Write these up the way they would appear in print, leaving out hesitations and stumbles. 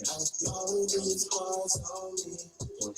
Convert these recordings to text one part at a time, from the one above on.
know these bars on me. Even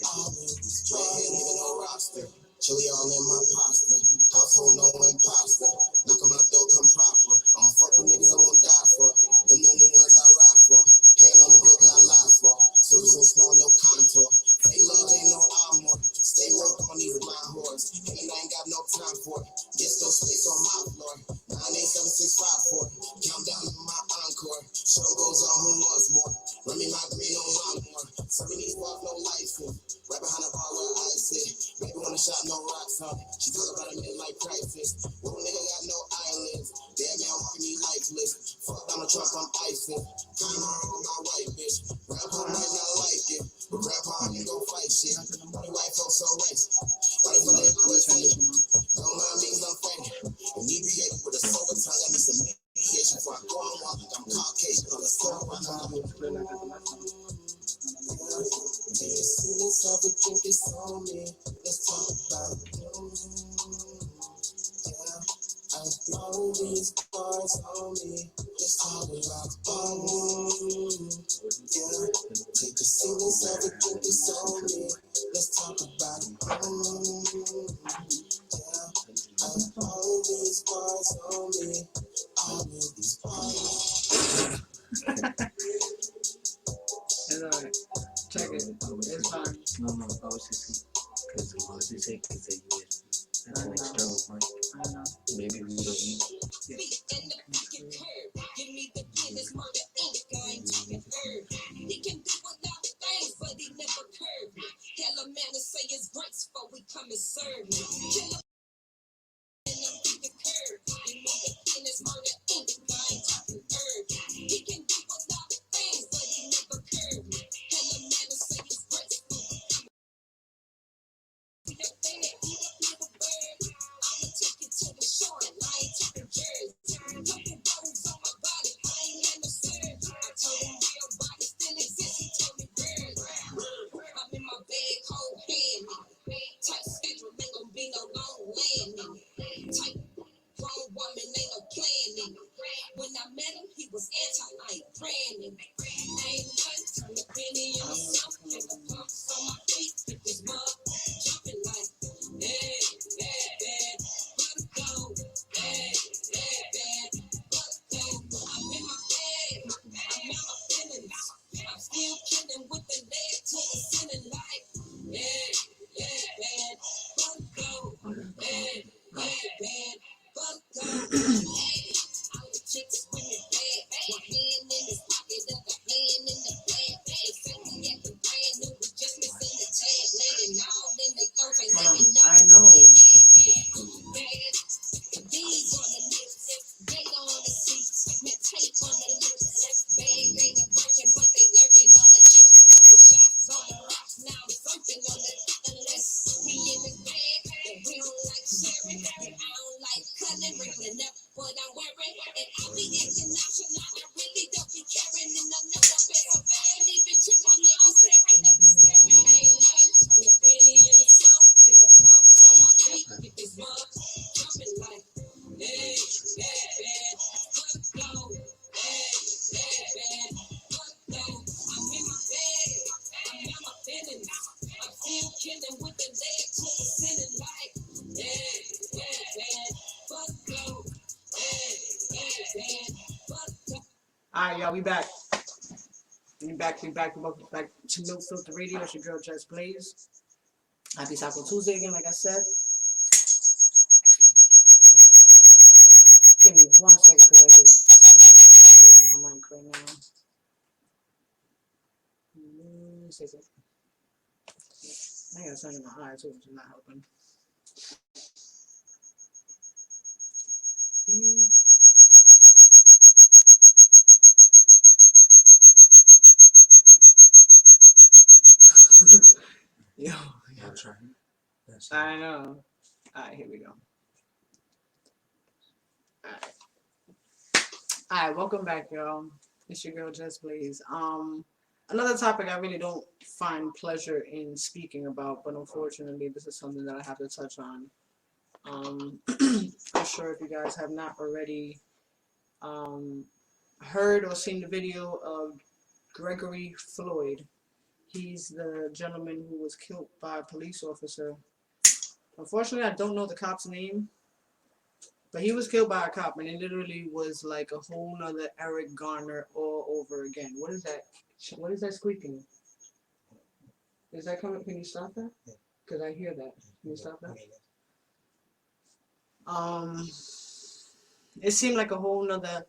no roster. Chili all in my pasta. Household no imposter. Knock 'em out though, come proper. I don't fuck with niggas I won't die for. Them the only ones I ride for. Hand on the book I lie for. So so small, no contour. They love ain't no armor. Stay woke on these blind whores. And I ain't got no time for it. Get no space on my floor. 987654. Countdown to my encore. Show goes on, who wants more? Run me my green on lawnmower. Serving these walls, no life in. Right behind the bar where I sit. Baby wanna shot, no rocks on. She talk about a midlife crisis. Little nigga got no eyelids. Dead man walking me lifeless. Fuck Donald Trump, I'm icing. Come on with my white bitch. Grandpa might not like it, but grandpa ain't gon' fight shit. Why the white folks so racist? Why the fuck they always fighting? Don't mind me, I'm fighting. Inebriated with a sober tongue, I need some mediation before I go on walk. I'm Caucasian on the floor. See this other drink is on me. Let's talk about it. Yeah, I know these bars on me. Let's talk about it. Yeah, take a seat. This other drink is on me. Let's talk about it. Yeah, I know these bars on me. All of these bars. Check it. It's fine. No, I was just because I was just saying because they use that's an external mic. I know. Maybe we don't need. Give me the business, murder ink. I ain't talking herb. He can do a lot of things, but he never curve me. Tell a man to say his grace before we come and serve me. Kill a man and beat the curve. Give me the business, murder ink. I ain't talking herb. He can do a lot of things, but he never curve me. Tell a man to say his grace before we come and serve me. I'ma take you to the shore and I ain't talking Jersey. Couple bones on my body, I ain't had no surgery. I told him real body still exists, he told me birds. I'm in my bed, cold handed. Tight schedule, ain't gon' be no long landing. Tight grown woman, ain't no planning. When I met him, he was anti, I ain't praying him. Ain't nothing, turn the penny in the south, get the pumps on my feet, get this mug jumping like, hey, hey, bad, but go, hey, hey, bad, but go. I'm in my bed, I'm in my feelings. I'm still killing with the leg to the ceiling like, hey, hey, bad, but go, hey, hey, bad, but go. Hey, all the chicks with me bad, one hand in his pocket, other hand in the bag. They say we acting brand new, we just missing the tag. Letting all in the throat, ain't letting no. I know. Bad. These on the lips, data on the seats, met tape on the lips. Bag ain't a broken, but they lurking on the chips. Couple shots on the rocks, now something on the unless we in the bag. And we don't like sharing, and I don't like cutting, wrinkling up what I'm wearing. And I'll be acting nonchalant, I really don't be caring. And I know I'm better, and even trip when they be staring. Ain't nothing, turn the penny in the south, and the pumps on my feet, get this mug jumping like, hey, hey, bad, but go, hey, hey, bad, but go. I'm in my bed, I'm in my feelings. I'm still killing with the leg to the ceiling like, hey, hey, bad, but go, hey, hey, bad, but go. Alright, y'all, we back. Welcome back to No Filter Radio. It's your girl JesBlaze. Happy Taco Tuesday again, like I said. Give me 1 second because I get in my mic right now. 1 second. I got something in my eye too, which is not helping. Yo, I'm trying. I know. Alright, here we go. Alright, welcome back, y'all. It's your girl JesBlaze. Another topic I really don't find pleasure in speaking about, but unfortunately, this is something that I have to touch on. I'm sure if you guys have not already heard or seen the video of Gregory Floyd. He's the gentleman who was killed by a police officer. Unfortunately, I don't know the cop's name, but he was killed by a cop, and it literally was like a whole nother Eric Garner all over again. What is that? What is that squeaking? Is that coming? Can you stop that? Because I hear that. Can you stop that? It seemed like a whole nother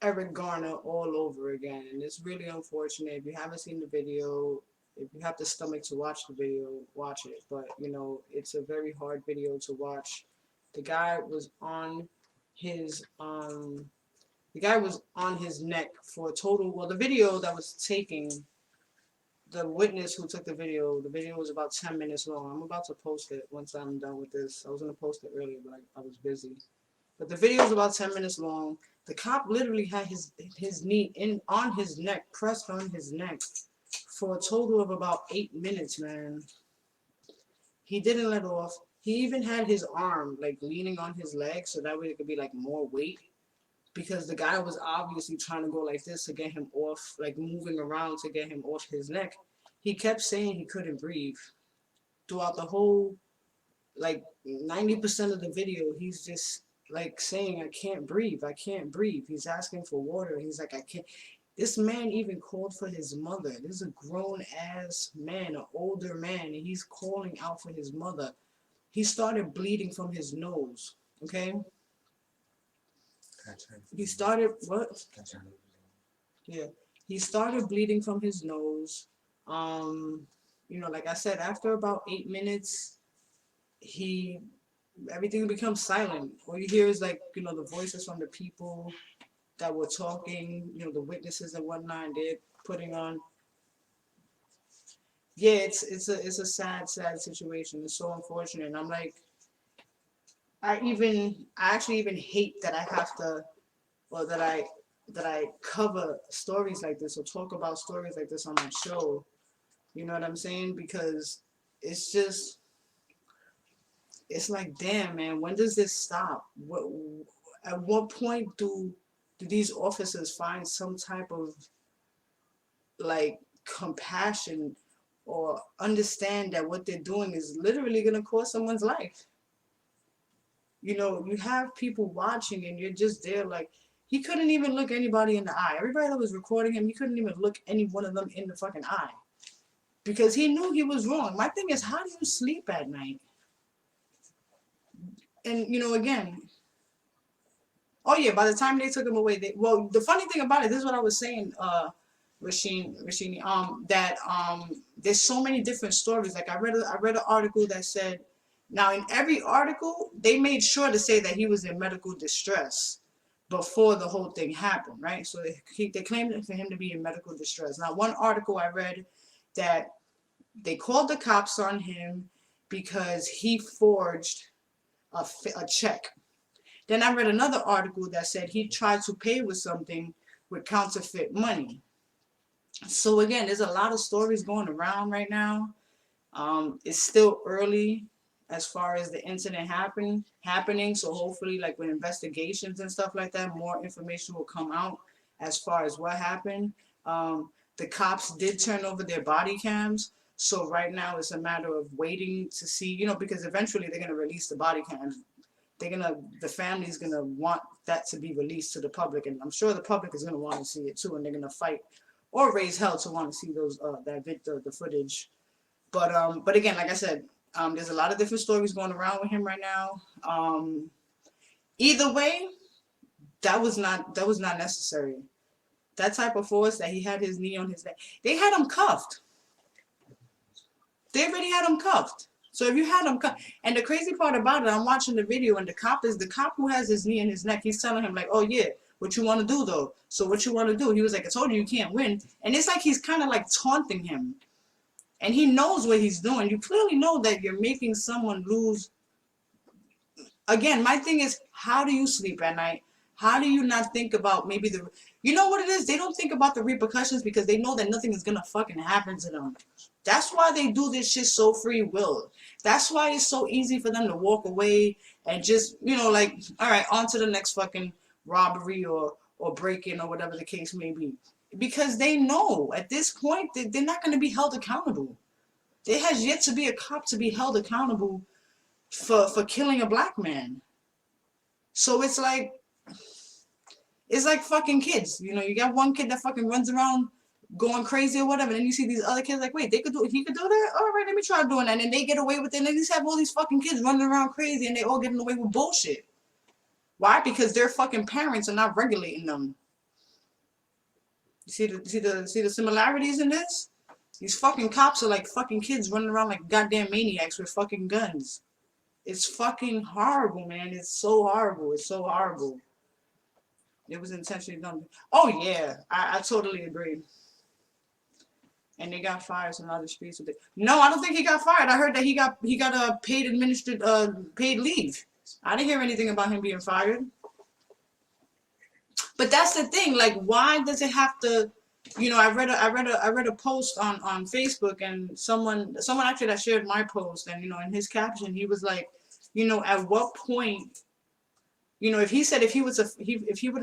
Eric Garner all over again, and it's really unfortunate. If you haven't seen the video, if you have the stomach to watch the video, watch it. But you know, it's a very hard video to watch. The guy was on his neck for a total. Well, the video that was taking, the witness who took the video was about 10 minutes long. I'm about to post it once I'm done with this. I was gonna post it earlier, but I was busy. But the video is about 10 minutes long. The cop literally had his knee on his neck, pressed on his neck, for a total of about 8 minutes, man. He didn't let off. He even had his arm like leaning on his leg so that way it could be like more weight, because the guy was obviously trying to go like this to get him off, like moving around to get him off his neck. He kept saying he couldn't breathe. Throughout the whole, like 90% of the video, he's just like saying, I can't breathe, I can't breathe. He's asking for water. He's like, I can't. This man even called for his mother. This is a grown ass man, an older man, and he's calling out for his mother. He started bleeding from his nose, okay? He started, what? Yeah, he started bleeding from his nose. You know, like I said, after about 8 minutes, everything becomes silent. All you hear is like, you know, the voices from the people that were talking, you know, the witnesses and whatnot, they're putting on. Yeah, it's a sad situation. It's so unfortunate. And I'm like, I actually even hate that I have to, or that I cover stories like this or talk about stories like this on my show. You know what I'm saying? Because it's just, it's like, damn, man, when does this stop? At what point do these officers find some type of like compassion or understand that what they're doing is literally going to cost someone's life? You know, you have people watching and you're just there like, he couldn't even look anybody in the eye. Everybody that was recording him, he couldn't even look any one of them in the fucking eye because he knew he was wrong. My thing is, how do you sleep at night? And, you know, again, oh yeah, by the time they took him away, well, the funny thing about it, this is what I was saying, Rashini, that there's so many different stories. Like I read an article that said, now in every article, they made sure to say that he was in medical distress before the whole thing happened, right? So they claimed for him to be in medical distress. Now, one article I read that they called the cops on him because he forged a check. Then I read another article that said he tried to pay with something with counterfeit money. So again, there's a lot of stories going around right now. It's still early as far as the incident happening. So hopefully, like with investigations and stuff like that, more information will come out as far as what happened. The cops did turn over their body cams. So right now it's a matter of waiting to see, you know, because eventually they're going to release the body cams. The family's going to want that to be released to the public. And I'm sure the public is going to want to see it too. And they're going to fight or raise hell to want to see those, the footage. But again, like I said, there's a lot of different stories going around with him right now. Either way, that was not necessary. That type of force that he had his knee on his neck, they had him cuffed. They already had him cuffed. So if you had him cuffed, and the crazy part about it, I'm watching the video, and the cop who has his knee in his neck. He's telling him like, "Oh yeah, what you want to do though? So what you want to do?" He was like, "I told you can't win," and it's like he's kind of like taunting him. And he knows what he's doing. You clearly know that you're making someone lose. Again, my thing is, how do you sleep at night? How do you not think about maybe you know what it is? They don't think about the repercussions because they know that nothing is going to fucking happen to them. That's why they do this shit so free will. That's why it's so easy for them to walk away and just, you know, like, all right, on to the next fucking robbery or break-in or whatever the case may be. because they know at this point that they're not going to be held accountable. There has yet to be a cop to be held accountable for killing a black man. So it's like fucking kids. You know, you got one kid that fucking runs around going crazy or whatever, and then you see these other kids like, wait, he could do that? All right, let me try doing that. And then they get away with it, and they just have all these fucking kids running around crazy, and they all getting away with bullshit. Why? Because their fucking parents are not regulating them. You see the similarities in this? These fucking cops are like fucking kids running around like goddamn maniacs with fucking guns. It's fucking horrible, man. It's so horrible. It's so horrible. It was intentionally done. Oh yeah, I totally agree. And they got fired from other streets with it. No, I don't think he got fired. I heard that he got a paid leave. I didn't hear anything about him being fired. But that's the thing. Like, why does it have to? You know, I read a post on Facebook, and someone actually that shared my post, and you know, in his caption he was like, you know, at what point, you know, if he would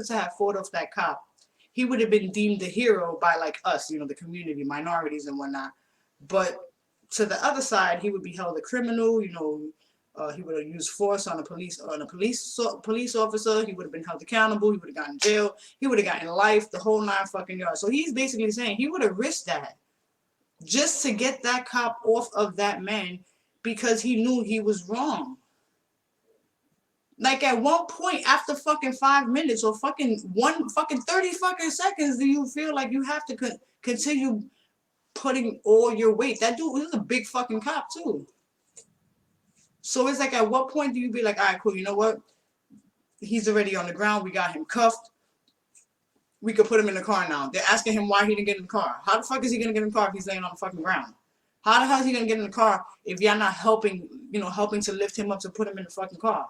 have fought off that cop, he would have been deemed a hero by like us, you know, the community, minorities and whatnot. But to the other side, he would be held a criminal. You know, he would have used force on a police officer. He would have been held accountable. He would have gotten jail. He would have gotten life, the whole 9 fucking yards. So he's basically saying he would have risked that just to get that cop off of that man because he knew he was wrong. Like, at one point after fucking 5 minutes or fucking 30 fucking seconds, do you feel like you have to continue putting all your weight? That dude was a big fucking cop too. So it's like, at what point do you be like, all right, cool, you know what? He's already on the ground. We got him cuffed. We could put him in the car now. They're asking him why he didn't get in the car. How the fuck is he going to get in the car if he's laying on the fucking ground? How the hell is he going to get in the car if you're not helping to lift him up to put him in the fucking car?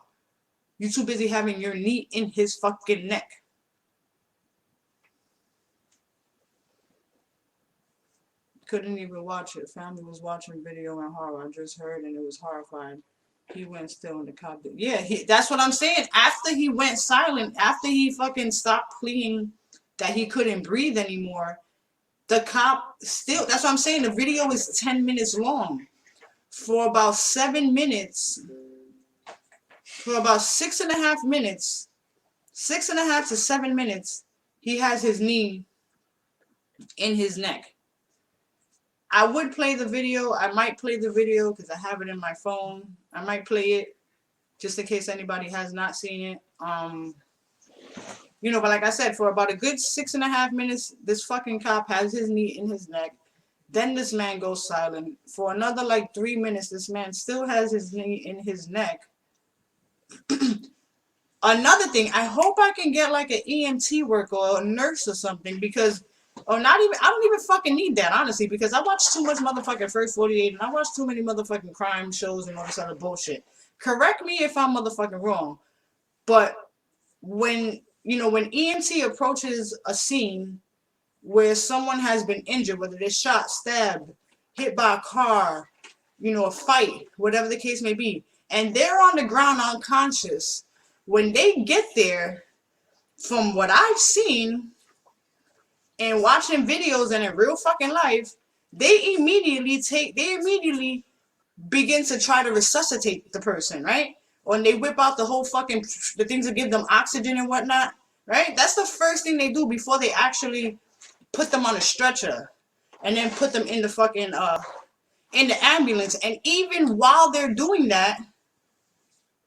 You're too busy having your knee in his fucking neck. Couldn't even watch it. Family was watching video in horror. I just heard and it was horrifying. He went still and the cop did. Yeah, that's what I'm saying. After he went silent, after he fucking stopped pleading that he couldn't breathe anymore, the cop still, that's what I'm saying. The video is 10 minutes long. For about 7 minutes, for about 6.5 minutes, 6.5 to 7 minutes, he has his knee in his neck. I would play the video. I might play the video because I have it in my phone. I might play it just in case anybody has not seen it. You know, but like I said, for about a good 6.5 minutes, this fucking cop has his knee in his neck. Then this man goes silent. For another like 3 minutes, this man still has his knee in his neck. Another thing, I hope I can get like an EMT worker or a nurse or something because, or not even, I don't even fucking need that, honestly, because I watch too much motherfucking First 48 and I watch too many motherfucking crime shows and all this other bullshit. Correct me if I'm motherfucking wrong, but when, you know, when EMT approaches a scene where someone has been injured, whether they're shot, stabbed, hit by a car, you know, a fight, whatever the case may be, and they're on the ground unconscious, when they get there, from what I've seen and watching videos and in real fucking life, they immediately begin to try to resuscitate the person, right? When they whip out the whole fucking, the things that give them oxygen and whatnot, right? That's the first thing they do before they actually put them on a stretcher and then put them in the fucking, in the ambulance. And even while they're doing that,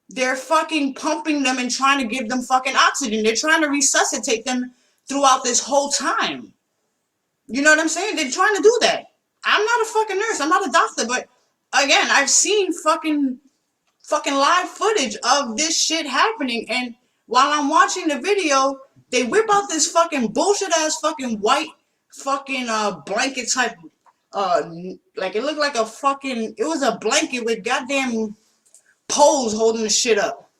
they're fucking pumping them and trying to give them fucking oxygen. They're trying to resuscitate them throughout this whole time. You know what I'm saying? They're trying to do that. I'm not a fucking nurse. I'm not a doctor. But again, I've seen fucking live footage of this shit happening. And while I'm watching the video, they whip out this fucking bullshit ass fucking white fucking blanket type. Like it looked like a fucking, it was a blanket with goddamn poles holding the shit up.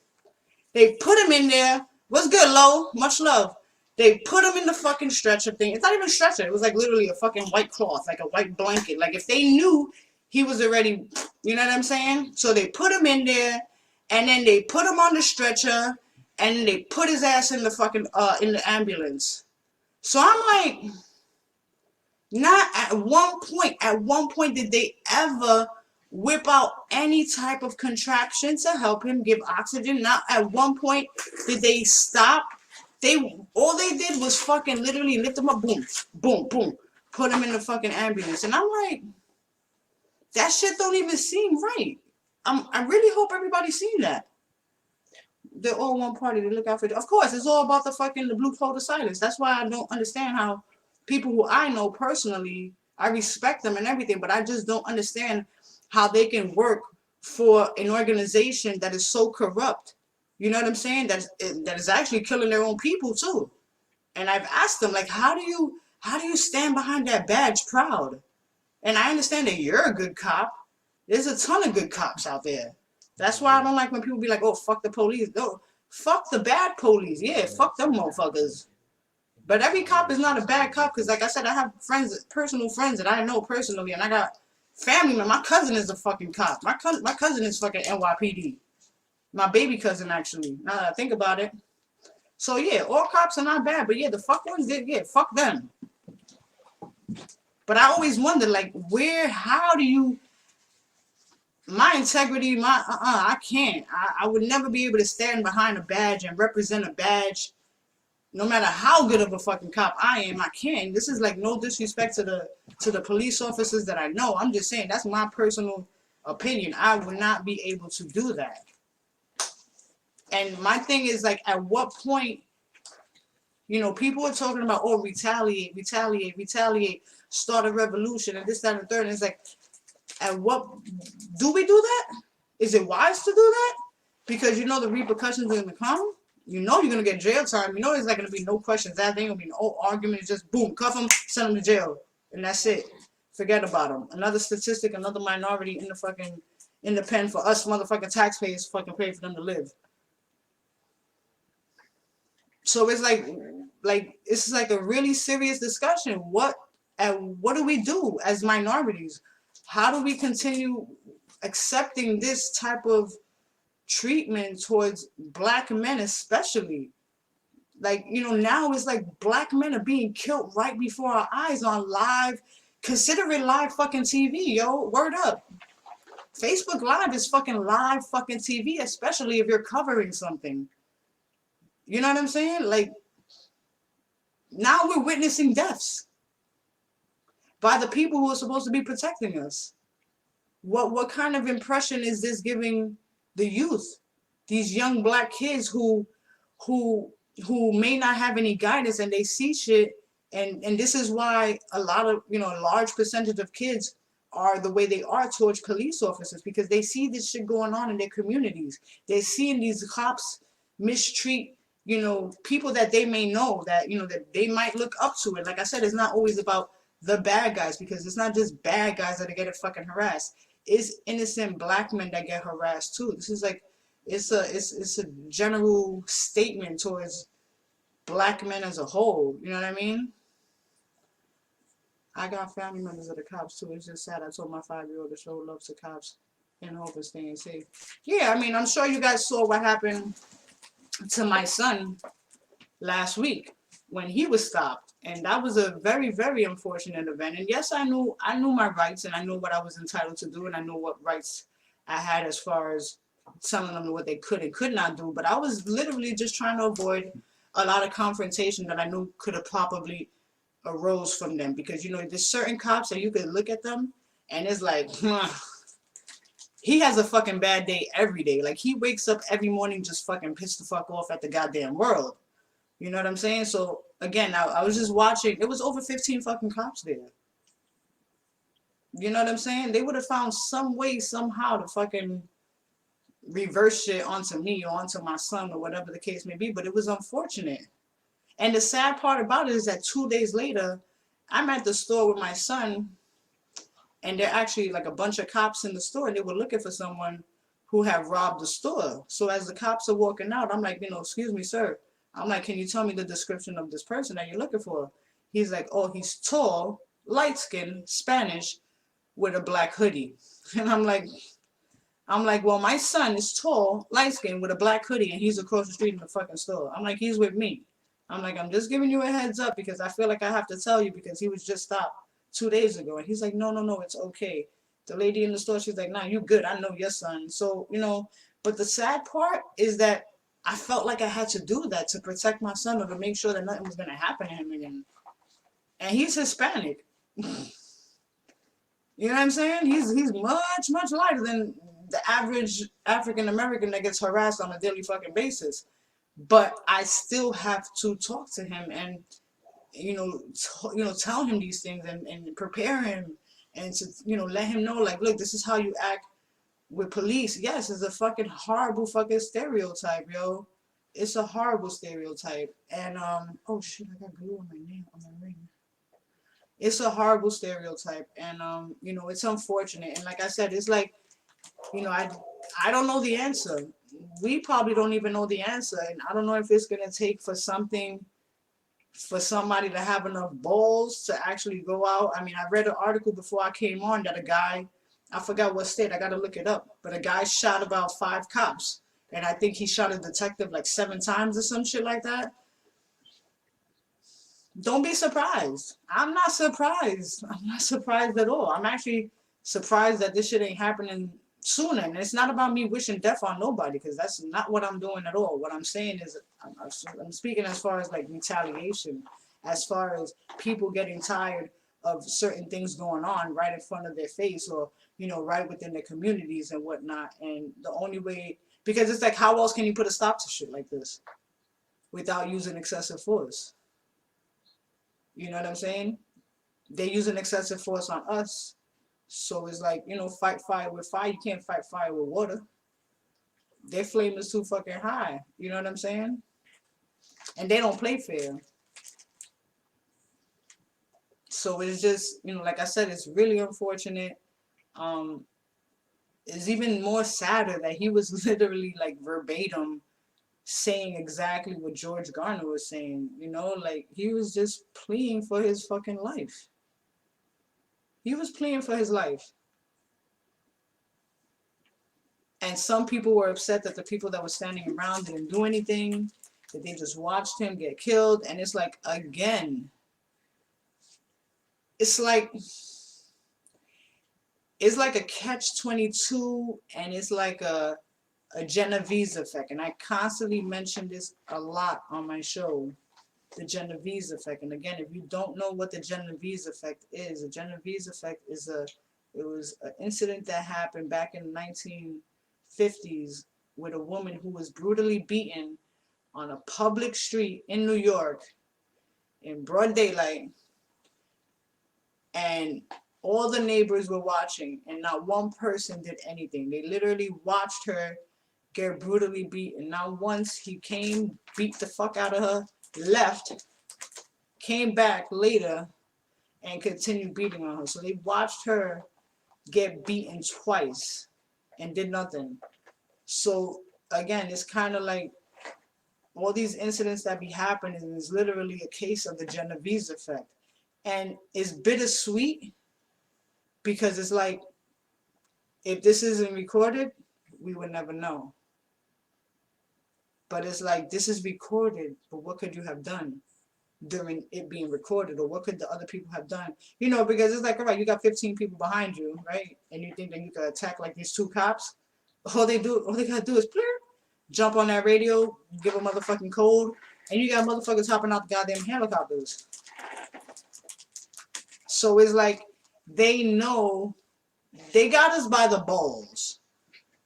They put him in there. What's good, Lo? Much love. They put him in the fucking stretcher thing. It's not even stretcher. It was like literally a fucking white cloth, like a white blanket. Like if they knew he was already, you know what I'm saying? So they put him in there, and then they put him on the stretcher, and then they put his ass in the fucking in the ambulance. So I'm like, Not at one point. At one point did they ever whip out any type of contraption to help him give oxygen. Not at one point did they stop. They all they did was fucking literally lift him up, boom, boom, boom, put him in the fucking ambulance. And I'm like, that shit don't even seem right. I really hope everybody's seen that. They're all one party. They look out for. Of course, it's all about the blue coat of silence. That's why I don't understand how people who I know personally, I respect them and everything, but I just don't understand how they can work for an organization that is so corrupt. You know what I'm saying? That is actually killing their own people too. And I've asked them, like, how do you stand behind that badge proud? And I understand that you're a good cop. There's a ton of good cops out there. That's why I don't like when people be like, oh, fuck the police. No, fuck the bad police. Yeah, fuck them motherfuckers. But every cop is not a bad cop because, like I said, I have friends, personal friends that I know personally, and I got family members. My cousin is a fucking cop. My cousin is fucking NYPD. My baby cousin, actually. Now that I think about it. So, yeah, all cops are not bad. But, yeah, the fuck ones, yeah, fuck them. But I always wonder, like, how do you, my integrity, I can't. I would never be able to stand behind a badge and represent a badge, no matter how good of a fucking cop I am. I can't. This is like no disrespect to the police officers that I know. I'm just saying that's my personal opinion. I would not be able to do that. And my thing is, like, at what point, people are talking about, oh, retaliate, start a revolution, and this, that, and the third. And it's like, at what do we do that? Is it wise to do that? Because the repercussions are going to come. You're going to get jail time. There's not going to be no questions asked. There ain't going to be no argument. It's just boom, cuff them, send them to jail, and that's it. Forget about them. Another statistic, another minority in the pen for us motherfucking taxpayers to fucking pay for them to live. So it's like it's like a really serious discussion. What do we do as minorities? How do we continue accepting this type of treatment towards black men, especially? Like, now it's like black men are being killed right before our eyes on live. Consider it live fucking TV, yo. Word up. Facebook Live is fucking live fucking TV, especially if you're covering something. You know what I'm saying? Like, now we're witnessing deaths by the people who are supposed to be protecting us. What kind of impression is this giving the youth? These young black kids who may not have any guidance, and they see shit, and this is why a lot of, a large percentage of kids are the way they are towards police officers, because they see this shit going on in their communities. They're seeing these cops mistreat people that they may know, that that they might look up to. And like I said, it's not always about the bad guys, because it's not just bad guys that are getting fucking harassed. It's innocent black men that get harassed too. This is like, it's a general statement towards black men as a whole. You know what I mean? I got family members of the cops too. It's just sad. I told my 5-year-old to show love to cops in hope of staying safe. Yeah, I mean, I'm sure you guys saw what happened to my son last week when he was stopped, and that was a very, very unfortunate event. And yes, I knew my rights, and I knew what I was entitled to do, and I knew what rights I had as far as telling them what they could and could not do. But I was literally just trying to avoid a lot of confrontation that I knew could have probably arose from them, because there's certain cops that you could look at them and it's like, he has a fucking bad day every day. Like, he wakes up every morning just fucking pissed the fuck off at the goddamn world. You know what I'm saying? So, again, I was just watching. There was over 15 fucking cops there. You know what I'm saying? They would have found some way, somehow, to fucking reverse shit onto me or onto my son or whatever the case may be. But it was unfortunate. And the sad part about it is that 2 days later, I'm at the store with my son, and they're actually like a bunch of cops in the store, and they were looking for someone who had robbed the store. So as the cops are walking out, I'm like, excuse me, sir. I'm like, can you tell me the description of this person that you're looking for? He's like, oh, he's tall, light-skinned, Spanish, with a black hoodie. And I'm like, well, my son is tall, light-skinned, with a black hoodie, and he's across the street in the fucking store. I'm like, he's with me. I'm like, I'm just giving you a heads up because I feel like I have to tell you, because he was just stopped 2 days ago. And he's like, no, no, no, it's okay. The lady in the store, she's like, nah, you good. I know your son. So, but the sad part is that I felt like I had to do that to protect my son or to make sure that nothing was going to happen to him again. And he's Hispanic. You know what I'm saying? He's much, much lighter than the average African American that gets harassed on a daily fucking basis. But I still have to talk to him and tell him these things and prepare him and to let him know, like, look, this is how you act with police. Yes, it's a fucking horrible fucking stereotype, yo. It's a horrible stereotype. And oh shit, I got glue on my nail on my ring. It's a horrible stereotype, and it's unfortunate. And like I said, it's like, I don't know the answer. We probably don't even know the answer, and I don't know if it's gonna take for somebody to have enough balls to actually go out. I mean, I read an article before I came on that a guy, I forgot what state, I gotta look it up, but a guy shot about 5 cops, and I think he shot a detective like 7 times or some shit like that. Don't be surprised. I'm not surprised. I'm not surprised at all. I'm actually surprised that this shit ain't happening sooner. And it's not about me wishing death on nobody, because that's not what I'm doing at all. What I'm saying is, I'm speaking as far as like retaliation, as far as people getting tired of certain things going on right in front of their face, or right within their communities and whatnot. And the only way, because it's like, how else can you put a stop to shit like this without using excessive force? You know what I'm saying? They're using excessive force on us. So it's like, fight fire with fire. You can't fight fire with water. Their flame is too fucking high. You know what I'm saying? And they don't play fair. So it's just, like I said, it's really unfortunate. It's even more sadder that he was literally like verbatim saying exactly what George Garner was saying. Like, he was just pleading for his fucking life. He was pleading for his life. And some people were upset that the people that were standing around didn't do anything, that they just watched him get killed. And it's like, again, it's like a catch-22, and it's like a Genovese effect. And I constantly mention this a lot on my show, the Genovese effect. And again, if you don't know what the Genovese effect is, the Genovese effect is it was an incident that happened back in the 1950s with a woman who was brutally beaten on a public street in New York in broad daylight, and all the neighbors were watching, and not one person did anything. They literally watched her get brutally beaten. Not once. He came, beat the fuck out of her, left, came back later, and continued beating on her. So they watched her get beaten twice and did nothing. So again, it's kind of like all these incidents that be happening is literally a case of the Genovese effect. And it's bittersweet, because it's like, if this isn't recorded, we would never know. But it's like, this is recorded, but what could you have done during it being recorded? Or what could the other people have done? Because it's like, all right, you got 15 people behind you, right? And you think that you could attack like these 2 cops? All they gotta do is jump on that radio, give a motherfucking code, and you got motherfuckers hopping out the goddamn helicopters. So it's like, they know they got us by the balls.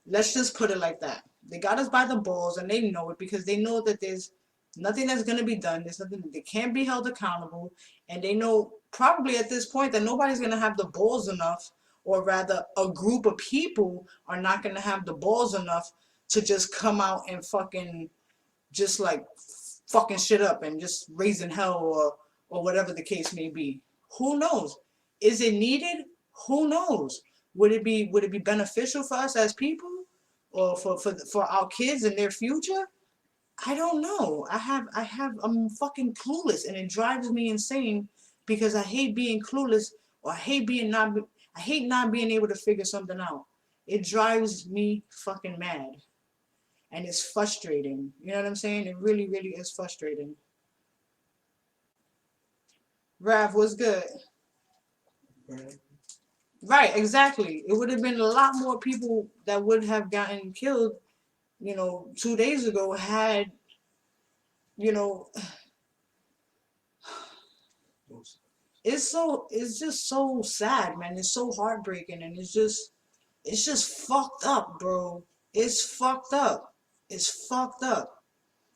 Let's just put it like that. They got us by the balls, and they know it, because they know that there's nothing that's going to be done. There's nothing, they can't be held accountable. And they know probably at this point that nobody's going to have the balls enough, or rather a group of people are not going to have the balls enough to just come out and fucking just like fucking shit up and just raising hell, or whatever the case may be. Who knows? Is it needed? Who knows? Would it be beneficial for us as people, or for our kids and their future? I don't know. I'm fucking clueless, and it drives me insane, because I hate being clueless, or I hate not being able to figure something out. It drives me fucking mad, and it's frustrating. You know what I'm saying? It really, really is frustrating. Rav, what's good? Right. Right, exactly. It would have been a lot more people that would have gotten killed, 2 days ago had, you know, it's just so sad, man. It's so heartbreaking, and it's just fucked up, bro. It's fucked up. It's fucked up.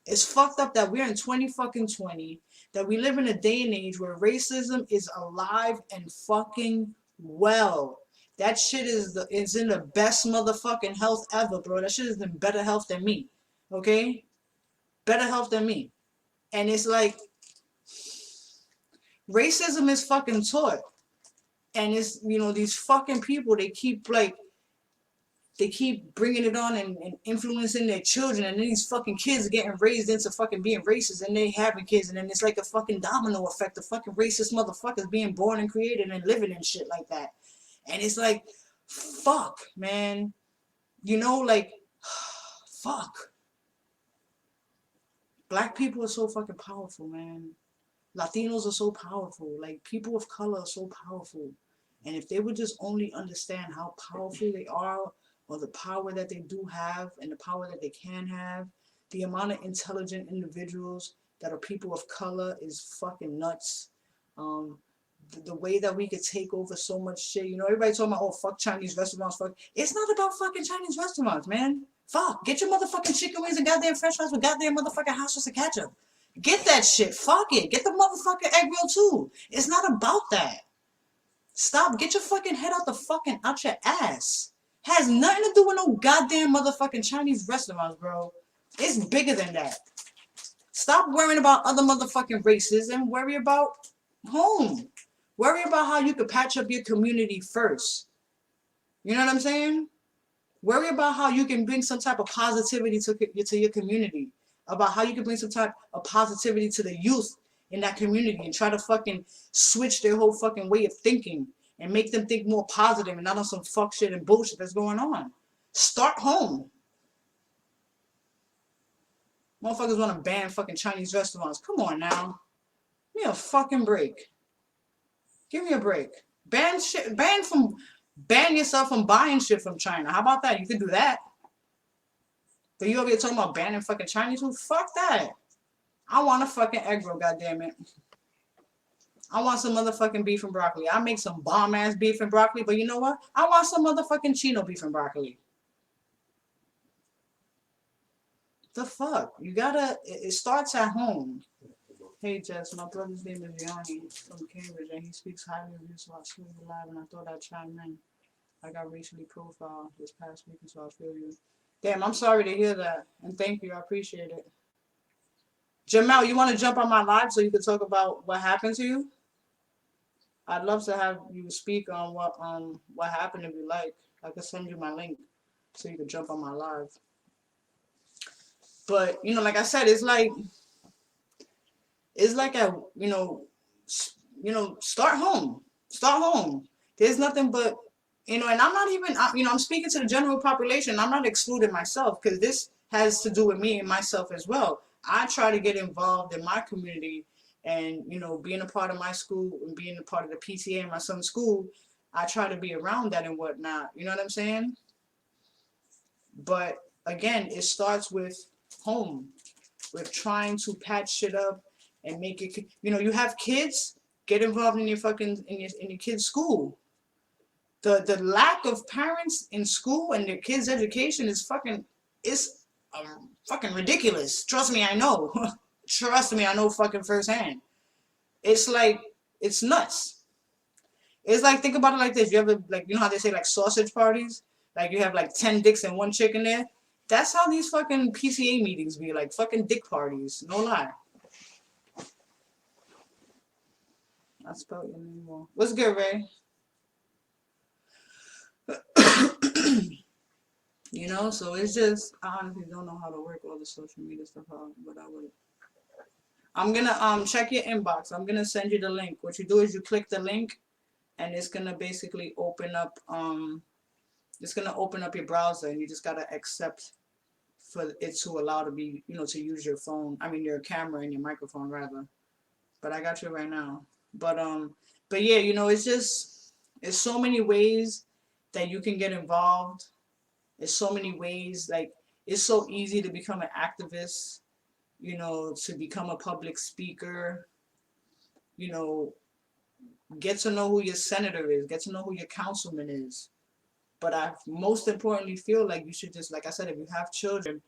It's fucked up that we're in 20 that we live in a day and age where racism is alive and fucking well. That shit is in the best motherfucking health ever, bro. That shit is in better health than me. Okay? Better health than me. And it's like racism is fucking taught. And it's, these fucking people, they keep bringing it on and influencing their children, and then these fucking kids are getting raised into fucking being racist, and they having kids, and then it's like a fucking domino effect of fucking racist motherfuckers being born and created and living and shit like that. And it's like, fuck, man. Like, fuck. Black people are so fucking powerful, man. Latinos are so powerful. Like, people of color are so powerful. And if they would just only understand how powerful they are, or the power that they do have and the power that they can have, the amount of intelligent individuals that are people of color is fucking nuts. The way that we could take over so much shit. Everybody talking about, oh, fuck Chinese restaurants, fuck. It's not about fucking Chinese restaurants, man. Fuck. Get your motherfucking chicken wings and goddamn french fries with goddamn motherfucking hot sauce and ketchup. Get that shit. Fuck it. Get the motherfucking egg roll too. It's not about that. Stop. Get your fucking head out your ass. Has nothing to do with no goddamn motherfucking Chinese restaurants, bro. It's bigger than that. Stop worrying about other motherfucking races and worry about home. Worry about how you could patch up your community first. You know what I'm saying? Worry about how you can bring some type of positivity to your community. About how you can bring some type of positivity to the youth in that community and try to fucking switch their whole fucking way of thinking and make them think more positive and not on some fuck shit and bullshit that's going on. Start home. Motherfuckers want to ban fucking Chinese restaurants. Come on now. Give me a fucking break. Give me a break. Ban yourself from buying shit from China. How about that? You could do that. But you over here talking about banning fucking Chinese food? Fuck that. I want a fucking egg roll, goddammit. I want some motherfucking beef and broccoli. I make some bomb ass beef and broccoli, but you know what? I want some motherfucking Chino beef and broccoli. The fuck? It starts at home. Hey Jess, my brother's name is Yanni from Cambridge and he speaks highly of you, so I see you live and I thought I'd chime in. I got racially profiled this past week, so I feel you. Damn, I'm sorry to hear that. And thank you, I appreciate it. Jamel, you want to jump on my live so you can talk about what happened to you? I'd love to have you speak on what happened if you like. I could send you my link so you can jump on my live. But like I said, it's like start home. Start home. There's nothing but and I'm not even I'm speaking to the general population. I'm not excluding myself because this has to do with me and myself as well. I try to get involved in my community and, being a part of my school and being a part of the PTA in my son's school, I try to be around that and whatnot. You know what I'm saying? But again, it starts with home, with trying to patch shit up and make it, you have kids, get involved in your kids' school. The lack of parents in school and their kids' education is fucking ridiculous. Trust me, I know. Trust me, I know fucking firsthand. It's like, it's nuts. It's like, think about it like this. You ever, how they say, sausage parties? Like, you have, 10 dicks and one chick in there? That's how these fucking PCA meetings be, fucking dick parties. No lie. I spelled your name wrong. What's good, Ray? So it's just, I honestly don't know how to work all the social media stuff out, but I would. I'm gonna check your inbox. I'm gonna send you the link. What you do is you click the link, and it's gonna basically open up your browser, and you just gotta accept for it to allow to be to use your phone. I mean your camera and your microphone rather. But I got you right now. But yeah, it's just There's so many ways that you can get involved. There's so many ways, like, it's so easy to become an activist, you know, to become a public speaker, you know, get to know who your senator is, get to know who your councilman is. But I most importantly feel like you should just, like I said, if you have children,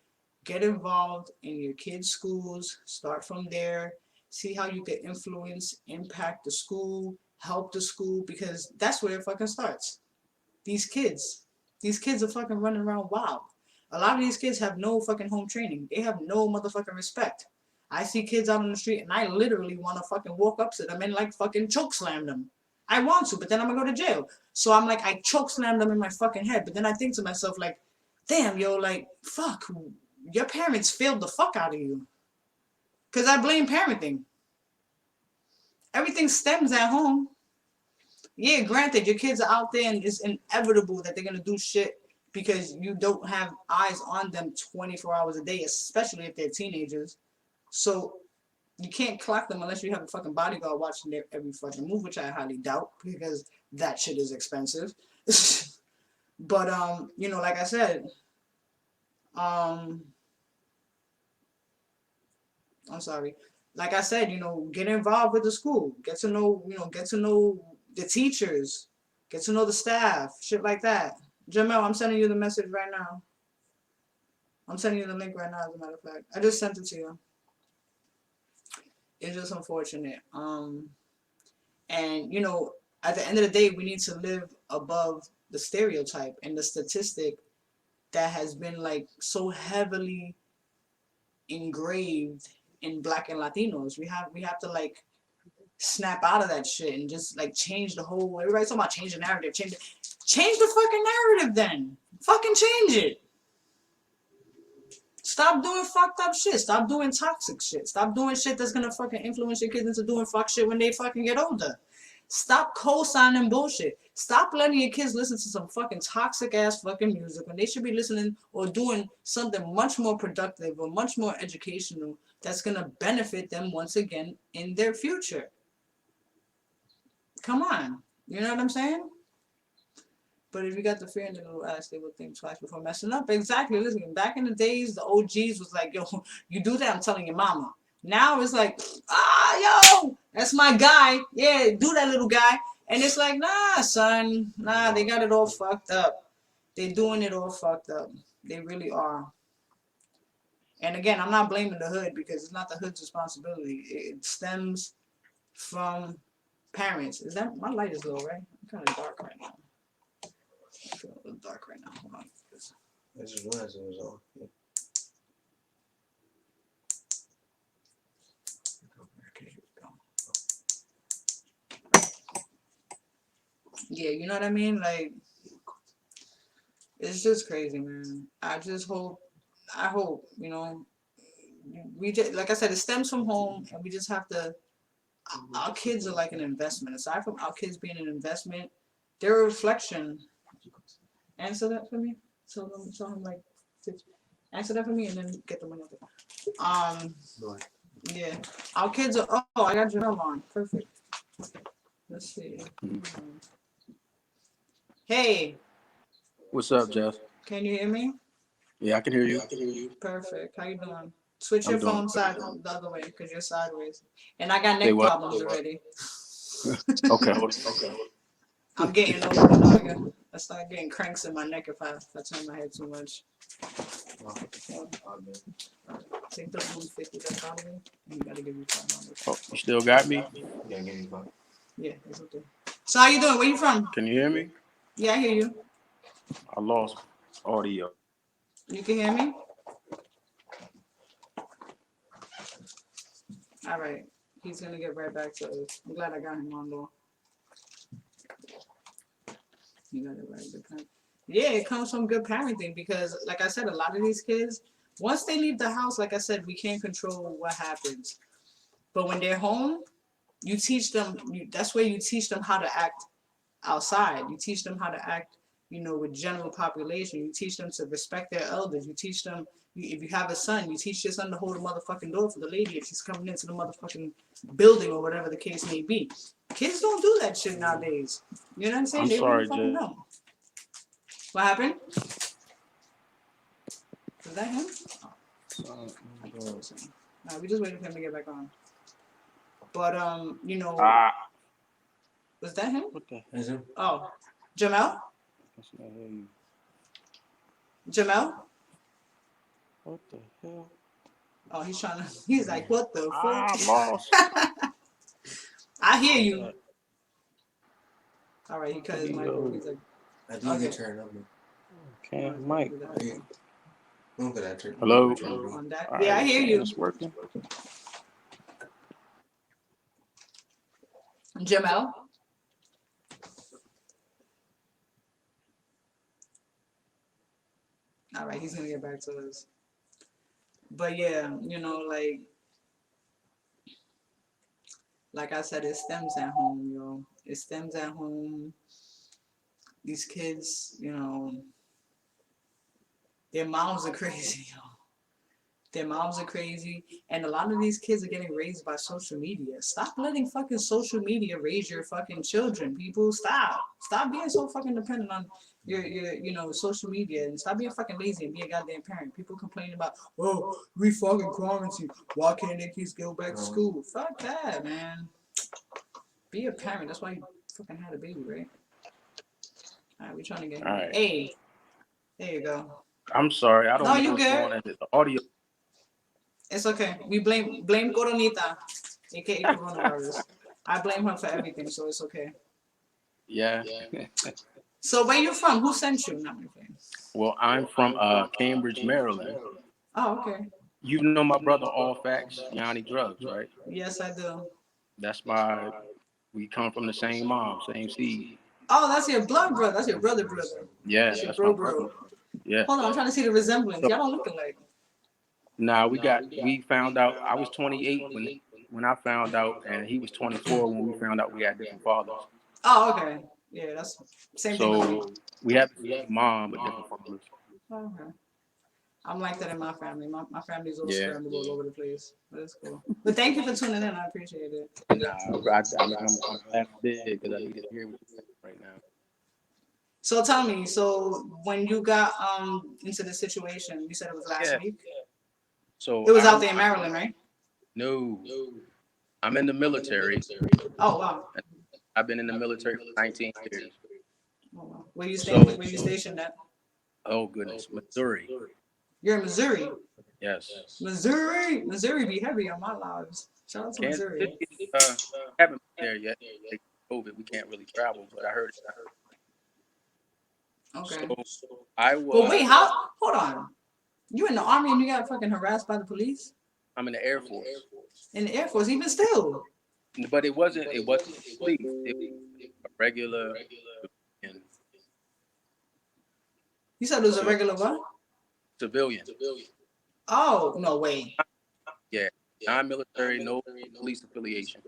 get involved in your kids' schools, start from there, see how you can influence, impact the school, help the school, because that's where it fucking starts. These kids, are fucking running around wild. A lot of these kids have no fucking home training. They have no motherfucking respect. I see kids out on the street and I literally want to fucking walk up to them and like fucking choke slam them. I want to, but then I'm gonna go to jail. So I'm like, I choke slam them in my fucking head. But then I think to myself, like, damn, yo, like, fuck, your parents failed the fuck out of you. Because I blame parenting. Everything stems at home. Yeah, granted, your kids are out there and it's inevitable that they're going to do shit because you don't have eyes on them 24 hours a day, especially if they're teenagers. So you can't clock them unless you have a fucking bodyguard watching their every fucking move, which I highly doubt because that shit is expensive. But, you know, like I said, I'm sorry. Like I said, you know, get involved with the school. Get to know, you know, get to know the teachers. Get to know the staff. Shit like that. Jamel, I'm sending you the message right now. I'm sending you the link right now, as a matter of fact. I just sent it to you. It's just unfortunate. And, you know, at the end of the day, we need to live above the stereotype and the statistic that has been, like, so heavily engraved in Black and Latinos. We have to, like, snap out of that shit and just, like, change the whole. Everybody's talking about change the narrative. Change the fucking narrative then. Fucking change it. Stop doing fucked up shit. Stop doing toxic shit. Stop doing shit that's gonna fucking influence your kids into doing fuck shit when they fucking get older. Stop co-signing bullshit. Stop letting your kids listen to some fucking toxic ass fucking music when they should be listening or doing something much more productive or much more educational that's gonna benefit them once again in their future. Come on. You know what I'm saying? But if you got the fear in the little ass, they would think twice before messing up. Exactly. Listen, back in the days, the OGs was like, yo, you do that, I'm telling your mama. Now it's like, yo, that's my guy. Yeah, do that, little guy. And it's like, nah, son. Nah, they got it all fucked up. They're doing it all fucked up. They really are. And again, I'm not blaming the hood because it's not the hood's responsibility. It stems from parents. Is that, my light is low, right? I'm kind of dark right now. I feel a little dark right now. Hold on. I just realized it was on. Yeah. Yeah, you know what I mean? Like, it's just crazy, man. I hope, you know, we just, like I said, it stems from home, and we just have to, our kids are like an investment. Aside from our kids being an investment, they're a reflection. Answer that for me. Tell him like, answer that for me, and then get the money out there. Yeah, our kids are. Oh, I got your on. Perfect. Let's see. Hey. What's up, Jeff? Can you hear me? Yeah, I can hear you. Perfect. How you doing? Switch your phone side the other way because you're sideways. And I got Say neck what? problems already. Okay. I'm getting older now. I start getting cranks in my neck if I turn my head too much. Take the 150 that's out of me. You gotta give me $5. Oh, you still got me? Yeah, give me $5. Yeah, it's okay. So how you doing? Where you from? Can you hear me? Yeah, I hear you. I lost audio. You can hear me? All right. He's gonna get right back to us. I'm glad I got him on though. You got it right. Yeah, it comes from good parenting because, like I said, a lot of these kids, once they leave the house, like I said, we can't control what happens. But when they're home, you teach them. That's where you teach them how to act outside. You teach them how to act, you know, with general population. You teach them to respect their elders. You teach them, If you have a son, you teach your son to hold the motherfucking door for the lady if she's coming into the motherfucking building or whatever the case may be. Kids don't do that shit nowadays. You know what I'm saying? I'm They really sorry, fucking Jay. know. What happened? Was that him? I guess it was him. No, we just waiting for him to get back on. But you know, was that him? What the Is it? Oh, Jamel? That's not him. Jamel? What the hell? Oh, he's like, what the fuck? I'm lost. I hear you. All right, he cut his mic off. He's like, I think you can turn it up. Okay, Mike. Look at that turn. Hello? On that. All Yeah, I right, hear you. It's working. Jamel? All right, he's gonna get back to us. But yeah, you know, like I said, it stems at home, yo. It stems at home. These kids, you know, their moms are crazy, yo. Their moms are crazy, and a lot of these kids are getting raised by social media. Stop letting fucking social media raise your fucking children, people. Stop being so fucking dependent on your you know, social media, and stop being fucking lazy and be a goddamn parent. People complaining about, oh, we fucking quarantine. Why can't their kids go back to school? Fuck that, man. Be a parent. That's why you fucking had a baby, right? All right, we trying to get him. All right. Hey, there you go. I'm sorry. I don't No, know you what's good. going on. The audio. It's okay. We blame Coronita, aka coronavirus. I blame her for everything, so it's okay. Yeah. So where you from? Who sent you? Not my thing. Well, I'm from Cambridge, Maryland. Oh, okay. You know my brother, All Facts, Yanni Drugs, right? Yes, I do. That's we come from the same mom, same seed. Oh, that's your blood brother. That's your brother. Yeah, That's your that's my bro. brother. Yeah. Hold on, I'm trying to see the resemblance. So, Y'all don't look alike. nah, we found out. I was 28 when I found out, and he was 24 when we found out we had different fathers. Oh, okay. Yeah, that's same thing with me. So we have the same mom but different fathers. Oh, okay. I'm like that in my family. My family's all Yeah. scrambled all over the place. But it's cool. But thank you for tuning in. I appreciate it. Nah, I'm glad I did because I needed to hear what you're saying right now. So tell me, so when you got into the situation, you said it was last week? So It was out there in Maryland, right? No, I'm in the military. Oh wow. I've been in the military for 19 years. Oh, wow. Where you stationed at? Oh goodness, Missouri. You're in Missouri. Yes. Missouri be heavy on my lives. Shout out to Kansas Missouri. City, haven't been there yet. COVID, we can't really travel, but I heard it. Okay. So I was. But wait, hold on. You in the Army and you got fucking harassed by the police? I'm in the Air Force. In the Air Force, even still. But it wasn't police. It was a regular. You said it was a regular what? Civilian. Oh, no way. Yeah. Non-military, no police affiliation.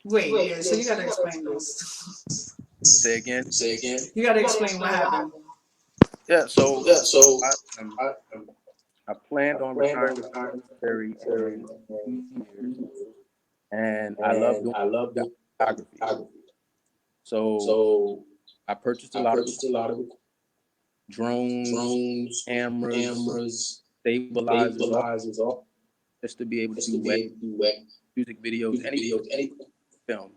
Wait, yeah, so you gotta explain this. Say again. You gotta explain what happened. Yeah, so I planned on retiring from the military in 2 years, and I love doing photography. So I purchased a lot of drones, cameras, stabilizers, all just to be able to do web music videos, any film.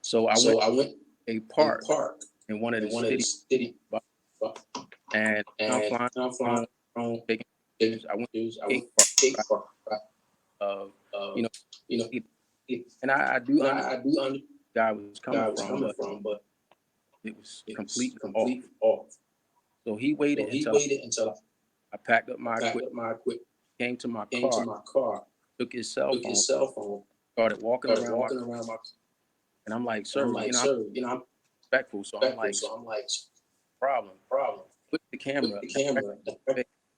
So I went to a park in one of the cities, and I'm flying taking pictures. I went to a skate park and I do understand guy was coming from, but it was completely off. So he waited until I packed up my equipment, came to my car, took his cell phone, started walking around my, and I'm like, sir, I'm respectful, so I'm like, problem. Put the camera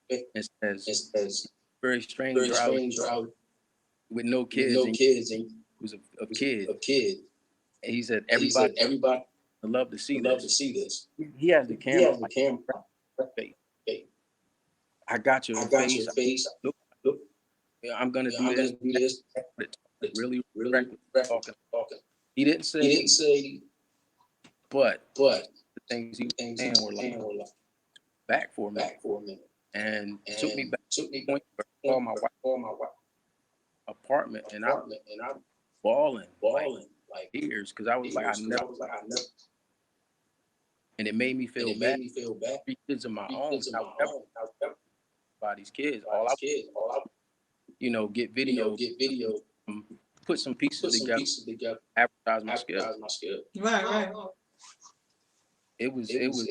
and says, very strange out with no kids, and it was a kid. And he said, everybody I'd love to see I'd love to this. see this. He has the He camera. has the camera. Face. Hey, I got your I got face. your face. Look, Look, I'm gonna I'm do this. gonna do this. Really, Really talking. talking. He didn't He say, didn't say, but but the things he was things saying were like back for a minute, back for a minute. and took me And back took me to the point back where I called my wife for my wife apartment, and I'm apartment, and I'm bawling balling like tears because I was like, I tears, 'cause never, I was like, I never. and it made me And feel it bad. made me feel bad. 3 kids of my Three own. kids of I my would never own. I was never by these kids. by All I, these kids. All I, get video, get video, put some pieces put some together, pieces together, advertise my skill. advertise my skill. Right. It was It was an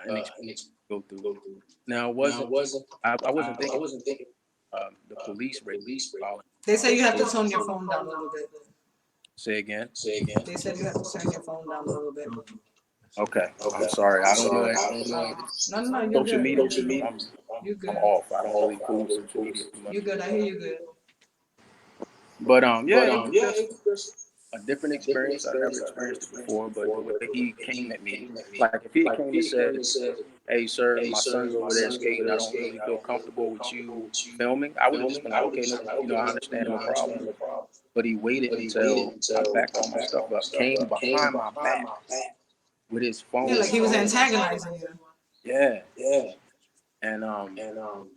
an experience to go through. go through. Now it Now, wasn't. I wasn't I thinking wasn't thinking the police the raid. police rate. They say you have to tone your phone down a little bit. Say again. Say again. They said you have to turn your phone down a little bit. Okay. Okay. I'm sorry. I don't know. I don't know. No, you're Social good. media. Social media. You good. I'm off. I don't really fool social media too much. You good. I hear you good. But yeah, But it was yeah, just it was just a different experience. I never experienced it before. But the way he came at me, like if he like came he and said, came and said, "Hey, sir, "Hey, my sir, son's over there son's skating. I don't really feel comfortable with you filming," I would have just been like, "Okay, no, I understand, no problem." no problem. But he waited But he waited until I until packed all my I packed all stuff my up, stuff came up, behind my back back with his phone. Yeah, like he was antagonizing you. Yeah, Yeah, and and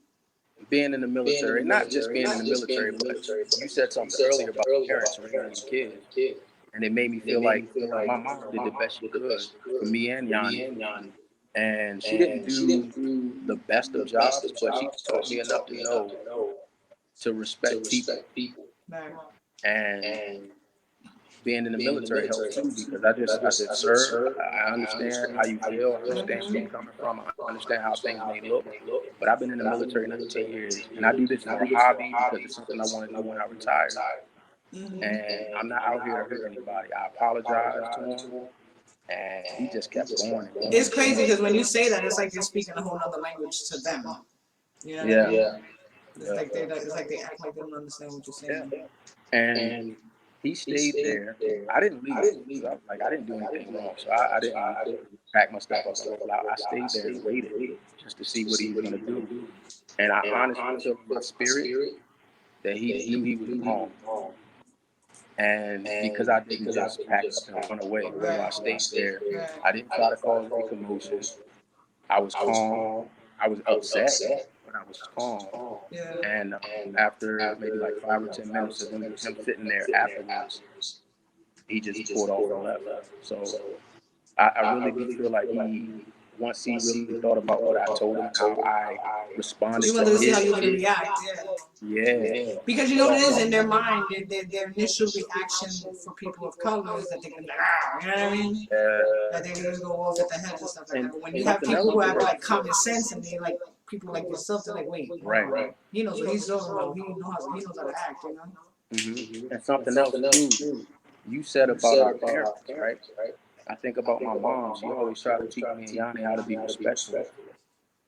being in the being in military, the not just military, being in not the just being military, in the but military, you but said you something said earlier something about earlier parents about raising parents kids, raising kids. and it made me And it feel made me like feel like my mom did the best she did the could best she for could me and for me Yanni, and Yanni. and she didn't And she do didn't do the best of the best jobs, of but she jobs, but taught me she enough taught to me enough know to know to to respect people, respect people. Right. and And being in the being in the military helps military too, helps too, because I because said, I said, sir, sir, I I understand understand how you how you feel, I feel, understand I where you're Mhm. coming understand from, I understand how things may things look, may look. but I've been in the But I've been in military the now for military 10 now for years, 10 and I do years, this and I for a do this for a hobby because hobby it's something I because it's want to something I do when want I to do when I retire, retire. Mhm. and I'm And not I'm out not here to out here hurt to hurt anybody. I anybody. I apologize to apologize to him, him. and he And just he kept just going kept and going. It's going and crazy going. because when you say that, it's like you're speaking a whole other language to them. You know what I Yeah, mean? Yeah. It's like they act like they don't understand what you're yeah. saying. And And he he stayed stayed there. there. I didn't I leave didn't because leave. I was like, I didn't do Like I didn't anything do wrong, anything so wrong. I So didn't I didn't pack my stuff pack my up and stuff roll up out. and I roll out. I stayed there and stayed there and waited waited just to see just to what he see was what he gonna was gonna do. do. And I And I honestly honestly felt in my felt in my spirit spirit that that he knew he he was knew he was wrong. wrong. And because And I didn't because I just didn't pack up just and pack run up away, and you run know, I away, Right. stayed I stayed there. there. Right. I didn't I try to didn't try to cause any cause any commotion. commotion. I was I was calm. calm. I was I was upset, upset. but I was I was calm. calm. Yeah. And And after maybe like after 5 maybe or like 10 5 or minutes of 10 him, minutes of him sitting him there sitting there afterwards, afterwards, he he just pulled just off pulled and off left. and left. So So I I really do really feel do like feel like once he once he really really thought about thought what I about told what him I and how told him, how I I responded You to wanted to see how his you were gonna kid, react. Yeah. yeah, yeah. Because you know what it is in their mind, their initial reaction for people of color is that they're gonna be like, ah, you know what I mean? That they're gonna go off at the head and stuff like that. and But when you have something else people who have was like common sense and they like people like yourself, they're like, wait, hold right. on. He knows what he's talking about. He knows how to act, you know? And And something else something else too. too. You said You about said our about our parents, right? parents, right? I think I about think my about mom. my She mom. always She tried to always teach tried me to and teach Yanni me how and to Yanni be how to be respectful. respectful.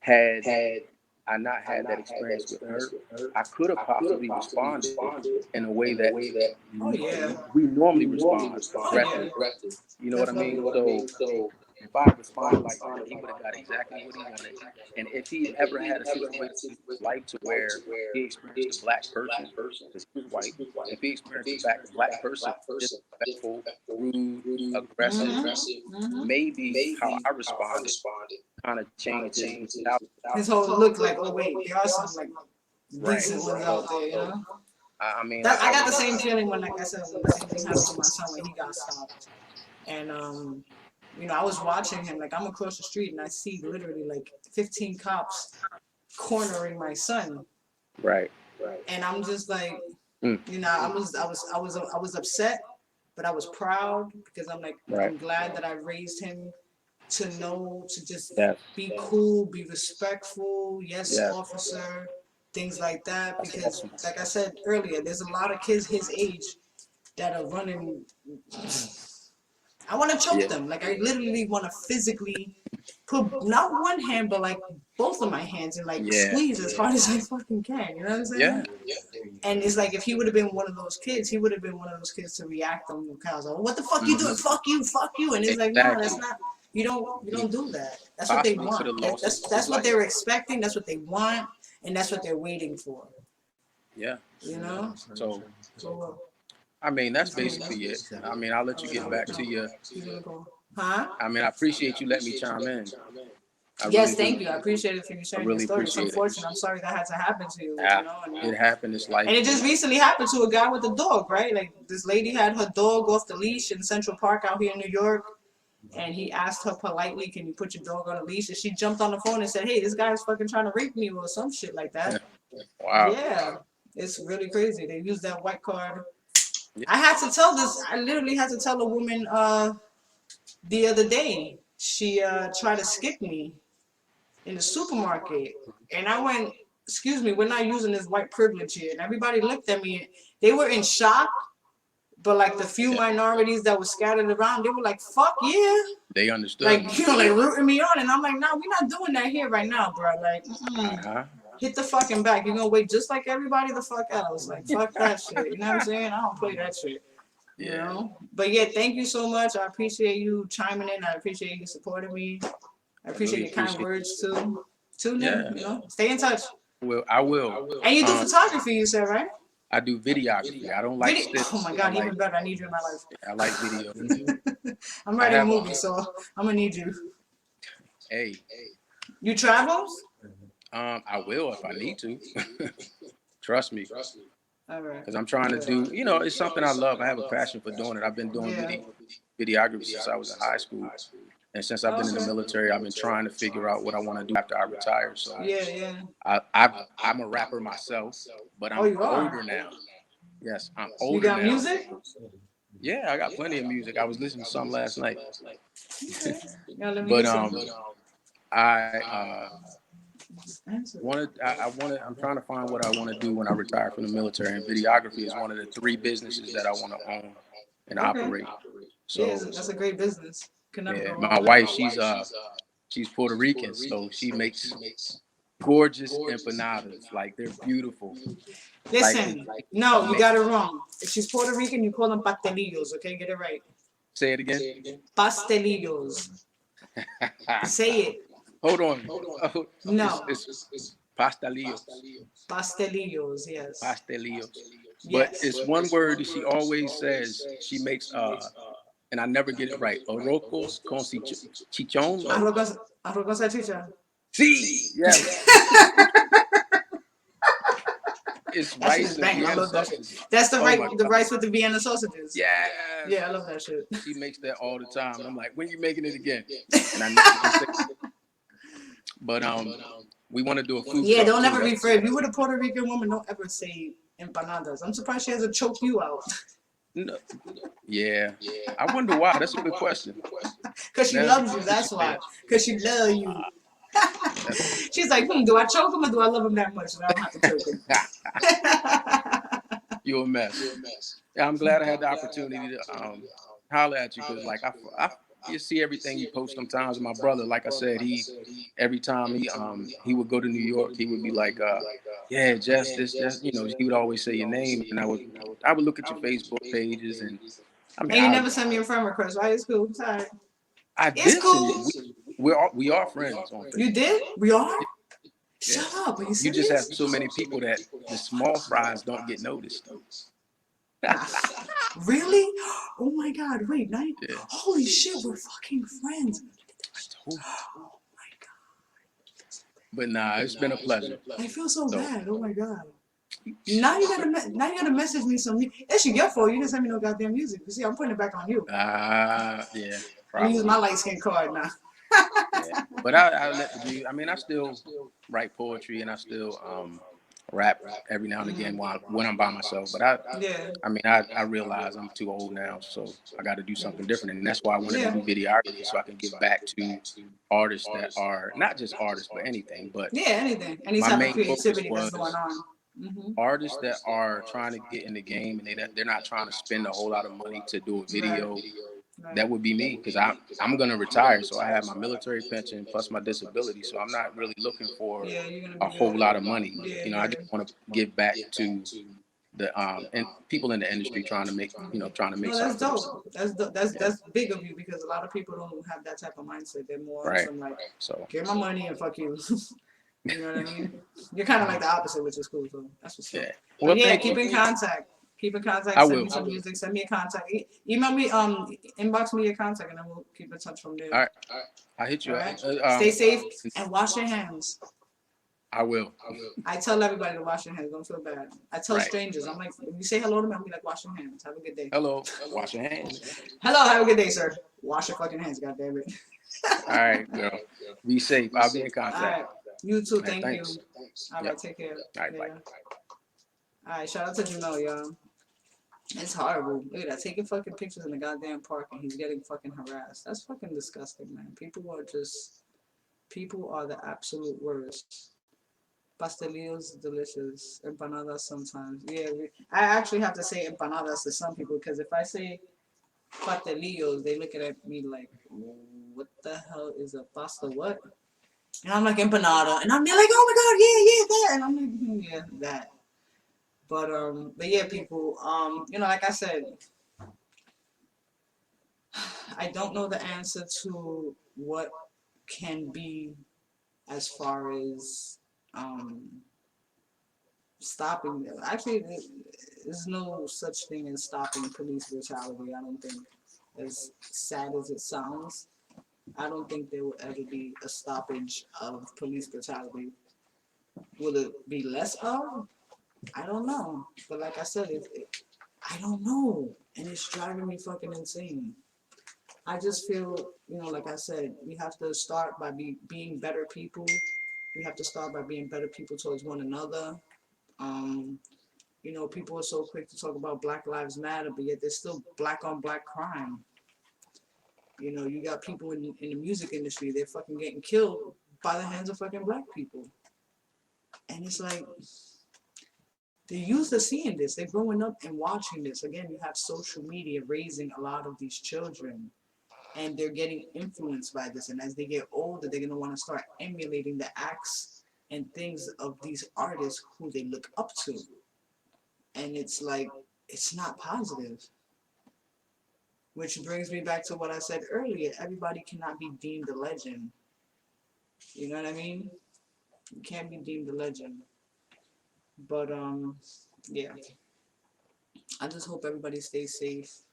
Had Had I not I had that not had that experience with experience her, with her, I could have I could have possibly possibly responded responded in a way in a that way that Oh yeah. we normally we normally respond, respond Oh yeah. aggressive. aggressive. You know what I You Definitely. mean? know what I So mean? So if I if I responded like that, responded he like would have got that, he would have exactly got what he exactly wanted. what he And wanted. if he And if ever he had a ever had situation a in his situation life to like where to where he he experienced a black experienced a person, black person, because he was white, because he was white, if he if experienced he a experienced a black black person, person, disrespectful, disrespectful, rude, rude, aggressive, aggressive, maybe how maybe I how I responded responded kind of kind of changed his changed his mentality. His mentality. whole look like, oh wait, there are There are some some like Right. decent ones So out there, you know? I mean, That I I got the really, same feeling when, like I said, when the same thing happened to my son when he got stopped. And you know, I was watching him, like I'm across the street and I see literally like 15 cops cornering my son. right. Right. And I'm just like, Mm. you know, I was upset, but I was proud because I'm like, Right. I'm glad that I raised him to know to just Yes. be cool, be respectful, yes, Yes. officer, things like that. That's Because, awesome. like I said earlier, there's a lot of kids his age that are running. I want to choke Yeah. them. Like I literally want to physically put not one hand, but like both of my hands and like Yeah. squeeze as hard as I fucking can. You know what I'm saying? Yeah. And it's like if he would have been one of those kids, he would have been one of those kids to react on kind of like, what the fuck you doing? Fuck you. And it's like, no, that's Exactly. not. You don't do that. That's what they Possibly want. could have lost That's his what life. they're expecting. That's what they want, and that's what they're waiting for. Yeah. You know. So, So, I mean, that's basically it. I mean, I'll let you get back to your. huh? I mean, I appreciate you letting me chime in. Yes, thank you. I appreciate it for you I sharing your really story. It's appreciate it. unfortunate. I'm sorry that had to happen to you. Yeah, You know, and, it happened. It's life. and it just recently happened to a guy with a dog, right? Like this lady had her dog off the leash in Central Park out here in New York, and he asked her politely, "Can you put your dog on a leash?" And she jumped on the phone and said, "Hey, this guy's fucking trying to rape me or some shit like that." Wow. Yeah, it's really crazy. They use that white card. Yeah. I had to tell this. I literally had to tell a woman the other day. She tried to skip me in the supermarket, and I went, "Excuse me, we're not using this white privilege here." And everybody looked at me. They were in shock, but like the few minorities that were scattered around, they were like, "Fuck yeah!" They understood. Like like rooting me on, and I'm like, "No, we're not doing that here right now, bro. Like, hit the fucking back. You're gonna wait just like everybody the fuck else. Like, fuck that shit. You know what I'm saying? I don't play that shit." You know? But yeah, thank you so much. I appreciate you chiming in. I appreciate you supporting me. I appreciate your kind words too. Tune in, you know. Stay in touch. Well, I will. And you do photography, you said, right? I do videography. I don't like sticks. Oh my god, even better. I need you in my life. I like video. I'm writing a movie, so I'm gonna need you. Hey. You travel? I will if I need to. Trust me. All right. Because I'm trying to do, you know, it's something I love. I have a passion for doing it. I've been doing videography since I was in high school. And since I've been in the military, I've been trying to figure out what I want to do after I retire. So I'm a rapper myself, but I'm older now. Yes, I'm older now. You got music? Yeah, I got plenty of music. I was listening to some last night. But I'm trying to find what I want to do when I retire from the military, and videography is one of the 3 businesses that I want to own and operate. So that's a great business. Yeah, my wife, she's Puerto Rican, so she makes gorgeous empanadas. Like, they're beautiful. Listen, no, you got it wrong. If she's Puerto Rican, you call them pastelillos, okay? Get it right. Say it again. Pastelillos. Say it. Hold on. No. It's pastelillos. Pastelillos, yes. Pastelillos. But it's one word that she always says. She makes and I never get it right. Orocos con chichon. Arroz con salchicha. Sí. Yes. It's rice and Vienna sausages. That's the rice with the Vienna sausages. Yeah. Yeah, I love that shit. She makes that all the time. I'm like, when you making it again? And I never say it. But we want to do a food. Yeah, don't ever be afraid. If you were a Puerto Rican woman, don't ever say empanadas. I'm surprised she hasn't choked you out. No. Yeah. I wonder why. That's a good question. Because she loves you. That's why. Because she loves you. She's like, do I choke him or do I love him that much? And I don't have to choke him. You're a mess. Yeah, I'm glad I had the opportunity to holler at you, because like I you see everything you post sometimes. My brother, like I said, every time he would go to New York, he would be like, yeah, Jess, you know, he would always say your name, and I would look at your Facebook pages, and I mean, and you never sent me a friend request, right? It's cool. Sorry. It's cool. We are friends on Facebook. You did? We are? Yeah. Shut up. You just have so many people that the small fries don't get noticed. Really? Oh my God! Wait, holy shit, we're fucking friends. Oh my God! But nah, it's been a pleasure. I feel so bad. Oh my God! Now you gotta message me some. That should get for you. Didn't send me no goddamn music. You see, I'm putting it back on you. Yeah. I use my light skin card now. Yeah. But I let the I mean, I still write poetry, and I still rap every now and again when I'm by myself. But I realize I'm too old now, so I got to do something different, and that's why I wanted to do videography, so I can give back to artists that are not just artists, but anything. But anything, any type of creativity that's going on. Artists that are trying to get in the game, and they're not trying to spend a whole lot of money to do a video. that would be me, because I'm gonna retire, so I have my military pension plus my disability, so I'm not really looking for a whole lot of money. You know, I just want to give back to the and people in the industry trying to make No, that's dope. That's big of you, because a lot of people don't have that type of mindset. They're more right. some like, So get my money and fuck you. You know what I mean? You're kind of like the opposite, which is cool. So that's what's up. yeah. But Well, yeah, thank keep you. in contact. Keep in contact. I Send will. me some music. Send me a contact. Email me. Inbox me your contact, and then we'll keep in touch from there. All right. I hit you. All right. Stay safe and wash your hands. I will. I tell everybody to wash your hands. Don't feel bad. I tell Right. strangers. I'm like, if you say hello to me, I'll be like, wash your hands. Have a good day. Hello. Wash your hands. Hello. Have a good day, sir. Wash your fucking hands. God damn it. All right, girl. Be safe. I'll be in contact. All right. You too. All right, Thank thanks. you. All right. Yep. Take care. All right, bye. All right. Shout out to Jamel, y'all. It's horrible. Look at that. Taking fucking pictures in the goddamn park and he's getting fucking harassed. That's fucking disgusting, man. People are the absolute worst. Pastelillos delicious. Empanadas sometimes. Yeah, I actually have to say empanadas to some people, because if I say pastelillos, they look at me like, what the hell is a pasta what? And I'm like, empanada. And I'm like, oh my god, yeah, that. And I'm like, yeah, that. But yeah, people, like I said, I don't know the answer to what can be as far as stopping. Actually, there's no such thing as stopping police brutality. I don't think, as sad as it sounds, I don't think there will ever be a stoppage of police brutality. Will it be less of? I don't know. But like I said, I don't know. And it's driving me fucking insane. I just feel, like I said, we have to start by being better people. We have to start by being better people towards one another. People are so quick to talk about Black Lives Matter, but yet there's still black on black crime. You got people in the music industry, they're fucking getting killed by the hands of fucking black people. And it's like, they're used to seeing this. They're growing up and watching this. Again, you have social media raising a lot of these children, and they're getting influenced by this. And as they get older, they're going to want to start emulating the acts and things of these artists who they look up to. And it's like, it's not positive. Which brings me back to what I said earlier. Everybody cannot be deemed a legend. You know what I mean? You can't be deemed a legend. But, yeah. I just hope everybody stays safe.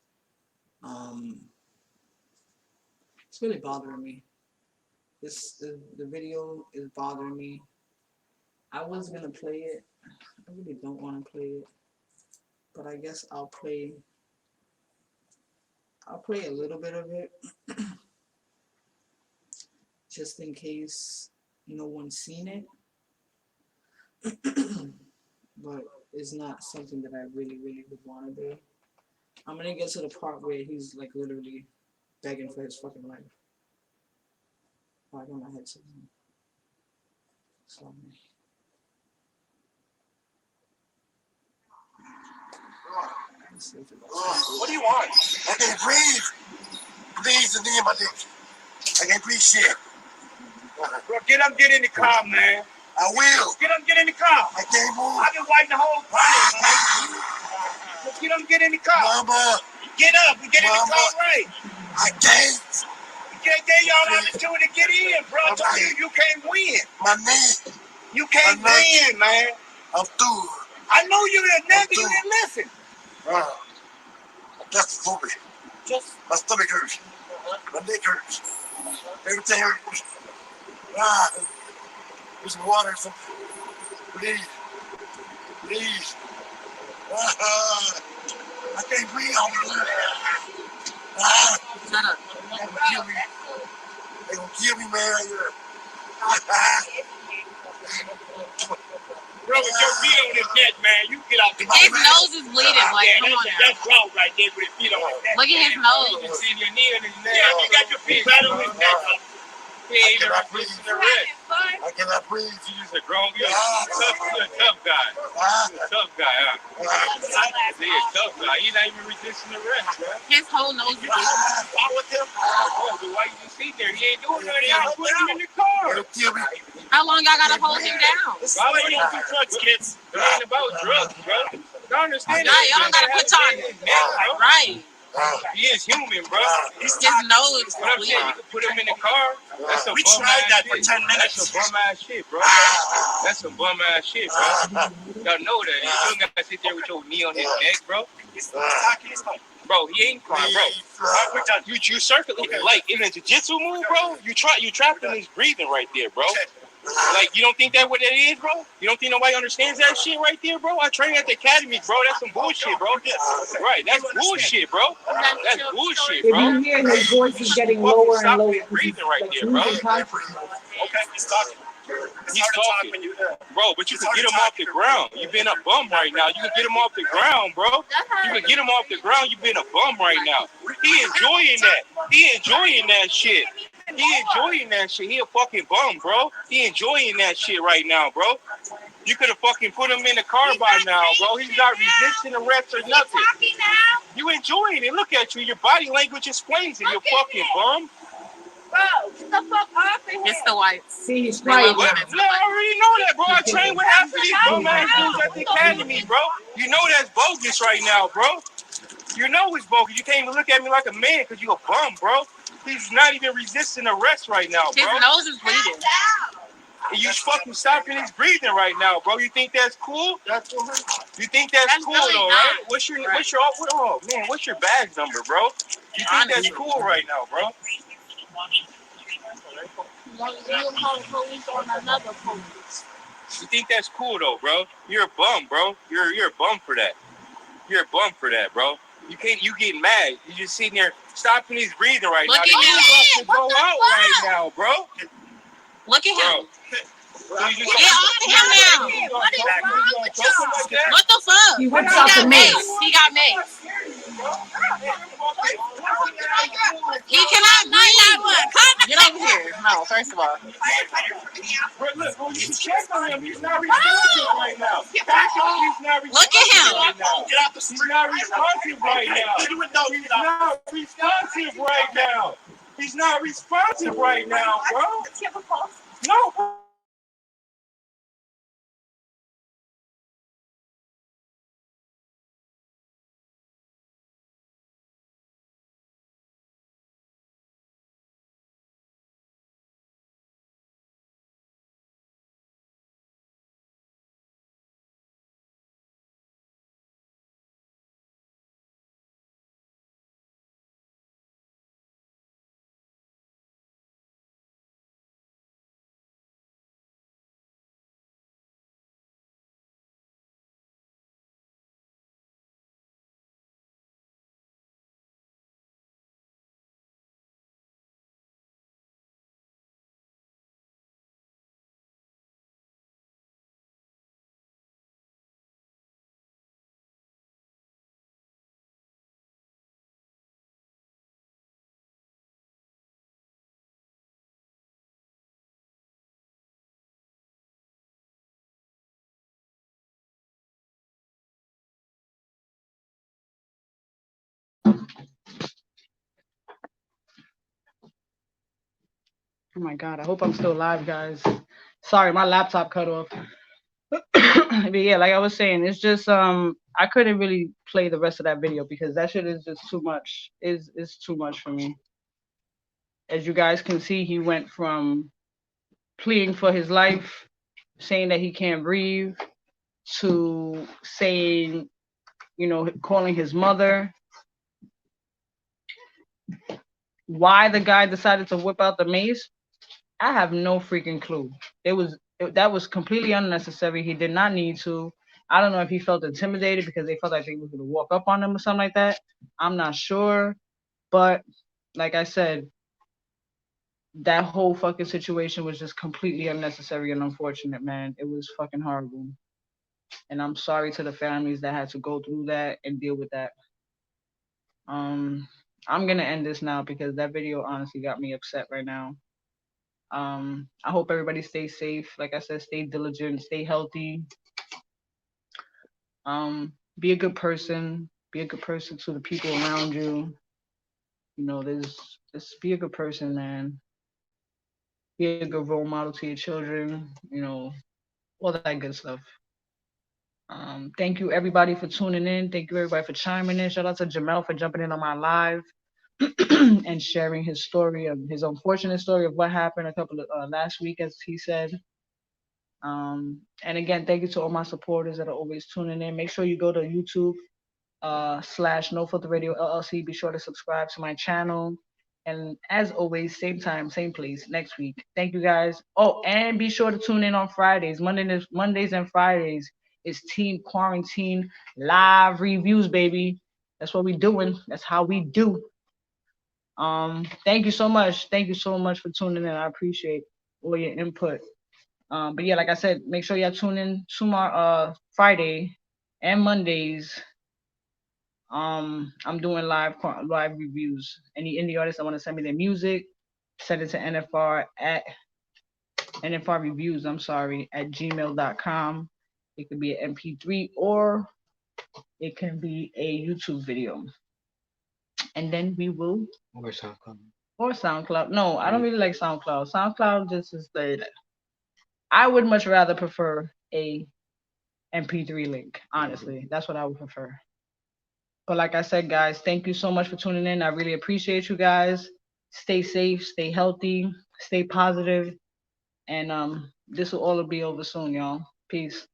It's really bothering me. The video is bothering me. I was gonna play it. I really don't want to play it. But I guess I'll play a little bit of it. Just in case no one's seen it. But it's not something that I really, really would want to do. I'm gonna get to the part where he's like literally begging for his fucking life. Oh, I got my headset on. Sorry. What do you want? I can't breathe. Please, the knee in my dick. I can't breathe shit. Bro, get up, get in the car, man. I will. Get up, get in the car. I can't move. I've been waiting the whole time, man. Just get up, get in the car. Mama. Get up and get in the car, right? I can't. You can't get y'all opportunity to get in, bro. I told you can't win. My knee. You can't win, man. I'm through. I know you didn't nigga, you didn't listen. That's stupid. My stomach hurts. My neck hurts. Everything hurts. There's some water or something. Please. Please. I can't breathe on me. Shut up. They're gonna kill me. They're gonna kill me, man, right here. Bro, with your feet on his neck, man, you get out the His nose is bleeding, like, come on now. That's wrong right there with his feet on his neck. Look at his nose. You see your knee on his neck. Yeah, you got your feet right on his neck. He ain't even resisting the rest. I cannot breathe. You just a grown, you're a tough guy. You're a tough guy, huh? You're a tough guy. You're not even resisting the rest, bro. His whole nose is bleeding. With him. Bro, but why you just sit there? He ain't doing nothing. Y'all put him in the car. It'll kill me. How long y'all gotta hold him down? This is why you don't do drugs, kids. It ain't about drugs, bro. Y'all understand Y'all that? gotta put on it. Right. He is human, bro. His nose is What I'm saying, bleeding. you can put him in the car. That's some We bum tried ass that shit. for 10 minutes. That's some bum ass shit, bro. That's some bum ass shit, bro. Y'all know that. You don't gotta sit there with your knee on his neck, bro. Bro, he ain't crying, bro. We're done. You circle like in a jiu-jitsu move, bro. You trapped in his breathing right there, bro. Like, you don't think that what that is, bro? You don't think nobody understands that shit right there, bro? I trained at the academy, bro. That's some bullshit, bro. Right, that's bullshit, bro. That's bullshit, If bro. you hear his voice is getting lower and lower, Breathing right there, bro. losing consciousness. Okay, he's talking. He's talking. Bro, but you can get him off the ground. You've been a bum right now. You can get him off the ground, bro. You can get him off the ground. You've been a bum right now. He enjoying that. He enjoying that shit. He enjoying that shit. He a fucking bum, bro. He enjoying that shit right now, bro. You could have fucking put him in the car by now, bro. He's not resisting arrest or nothing. You enjoying it. Look at you. Your body language explains it. You fucking bum. Bro, get the fuck off of here. It's the whites. See, he's Bro, quiet. no, I already know that, bro. I trained with half of these bum ass dudes at the academy, bro. You know that's bogus right now, bro. You know it's bogus. You can't even look at me like a man because you a bum, bro. He's not even resisting arrest right now, bro. His nose is bleeding. And you fucking stopping his breathing right now, bro. You think that's cool? You think that's cool really though, not. right? What's your badge number, bro? You think that's cool right now, bro? You think that's cool though, bro? You're a bum, bro. You're a bum for that. You're a bum for that, bro. You getting mad. You just sitting there stopping his breathing right now. Look at him. To go out right now, bro. Look at him. So you just Get off of him now. What is wrong with y'all? What the fuck? He whips out the mace. He got mace. He cannot find that one. Get over here. No, first of all. But look, when you check on him, he's not responsive right now. He's not responsive Look at him. right now. He's not responsive right now. He's not responsive right now. He's not responsive right now, bro. No, bro. Oh my god, I hope I'm still live, guys. Sorry, my laptop cut off. But yeah, like I was saying, it's just I couldn't really play the rest of that video because that shit is just too much. It's too much for me. As you guys can see, he went from pleading for his life, saying that he can't breathe, to saying, you know, calling his mother. Why the guy decided to whip out the mace, I have no freaking clue. That was completely unnecessary. He did not need to. I don't know if he felt intimidated because they felt like they were going to walk up on him or something like that. I'm not sure. But like I said, that whole fucking situation was just completely unnecessary and unfortunate, man. It was fucking horrible. And I'm sorry to the families that had to go through that and deal with that. I'm going to end this now because that video honestly got me upset right now. I hope everybody stays safe. Like I said, stay diligent, stay healthy. Be a good person. Be a good person to the people around you. You know, just be a good person, man. Be a good role model to your children. You know, all that good stuff. Thank you everybody for tuning in. Thank you everybody for chiming in. Shout out to Jamel for jumping in on my live and sharing his story of his unfortunate story of what happened a couple of last week, as he said. And again, thank you to all my supporters that are always tuning in. Make sure you go to YouTube / No Filter Radio LLC. Be sure to subscribe to my channel. And as always, same time, same place next week. Thank you guys. Oh, and be sure to tune in on Fridays. Mondays and Fridays is Team Quarantine live reviews, baby. That's what we doing. That's how we do. Thank you so much. Thank you so much for tuning in. I appreciate all your input. But yeah, like I said, make sure y'all tune in tomorrow, Friday and Mondays. I'm doing live reviews. Any indie artists that want to send me their music, send it to NFR reviews, at gmail.com. It could be an MP3 or it can be a YouTube video. And then we will Or SoundCloud. No, I don't really like SoundCloud. SoundCloud just is like, I would much rather prefer a MP3 link, honestly. That's what I would prefer. But like I said, guys, thank you so much for tuning in. I really appreciate you guys. Stay safe, stay healthy, stay positive. And this will all be over soon, y'all. Peace.